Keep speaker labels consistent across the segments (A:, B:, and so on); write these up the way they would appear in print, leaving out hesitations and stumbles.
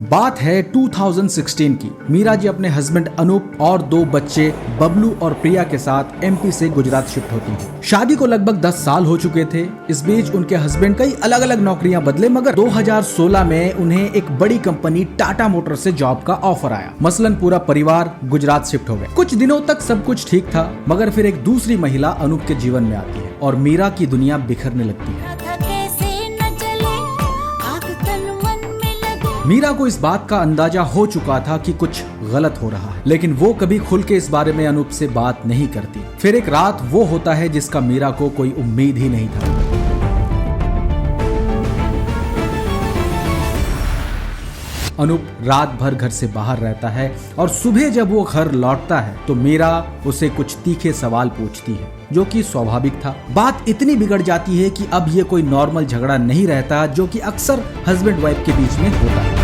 A: बात है 2016 की। मीरा जी अपने हस्बैंड अनूप और दो बच्चे बबलू और प्रिया के साथ एमपी से गुजरात शिफ्ट होती हैं। शादी को लगभग 10 साल हो चुके थे। इस बीच उनके हस्बैंड कई अलग अलग नौकरियां बदले, मगर 2016 में उन्हें एक बड़ी कंपनी टाटा मोटर से जॉब का ऑफर आया। मसलन पूरा परिवार गुजरात शिफ्ट हो गए। कुछ दिनों तक सब कुछ ठीक था, मगर फिर एक दूसरी महिला अनूप के जीवन में आती है और मीरा की दुनिया बिखरने लगती है। मीरा को इस बात का अंदाजा हो चुका था कि कुछ गलत हो रहा है, लेकिन वो कभी खुल के इस बारे में अनूप से बात नहीं करती। फिर एक रात वो होता है जिसका मीरा को कोई उम्मीद ही नहीं था। अनूप रात भर घर से बाहर रहता है और सुबह जब वो घर लौटता है तो मीरा उसे कुछ तीखे सवाल पूछती है, जो कि स्वाभाविक था। बात इतनी बिगड़ जाती है कि अब ये कोई नॉर्मल झगड़ा नहीं रहता, जो कि अक्सर हस्बैंड वाइफ के बीच में होता है।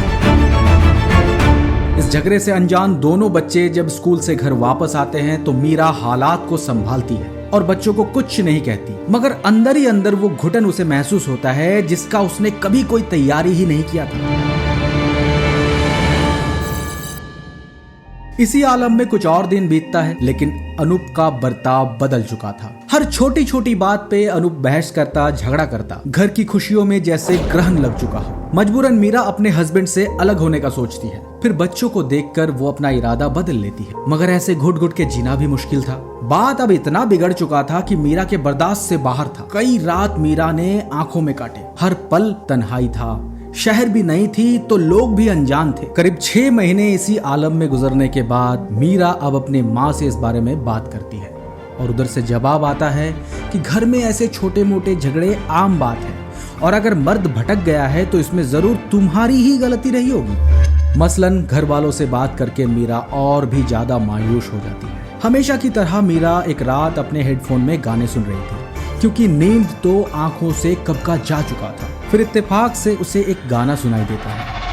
A: इस झगड़े से अनजान दोनों बच्चे जब स्कूल से घर वापस आते हैं तो मीरा हालात को संभालती है और बच्चों को कुछ नहीं कहती, मगर अंदर ही अंदर वो घुटन उसे महसूस होता है जिसका उसने कभी कोई तैयारी ही नहीं किया था। इसी आलम में कुछ और दिन बीतता है, लेकिन अनूप का बर्ताव बदल चुका था। हर छोटी छोटी बात पे अनूप बहस करता, झगड़ा करता। घर की खुशियों में जैसे ग्रहण लग चुका हो। मजबूरन मीरा अपने हस्बैंड से अलग होने का सोचती है। फिर बच्चों को देखकर वो अपना इरादा बदल लेती है, मगर ऐसे घुट घुट के जीना भी मुश्किल था। बात अब इतना बिगड़ चुका था कि मीरा के बर्दाश्त से बाहर था। कई रात मीरा ने आंखों में काटे। हर पल तन्हाई था। शहर भी नहीं थी तो लोग भी अनजान थे। करीब 6 महीने इसी आलम में गुजरने के बाद मीरा अब अपने माँ से इस बारे में बात करती है और उधर से जवाब आता है कि घर में ऐसे छोटे मोटे झगड़े आम बात है और अगर मर्द भटक गया है तो इसमें जरूर तुम्हारी ही गलती रही होगी। मसलन घर वालों से बात करके मीरा और भी ज्यादा मायूस हो जाती है। हमेशा की तरह मीरा एक रात अपने हेडफोन में गाने सुन रही थी, क्योंकि नींद तो आंखों से कब का जा चुका था। फिर इत्तेफाक से उसे एक गाना सुनाई देता है।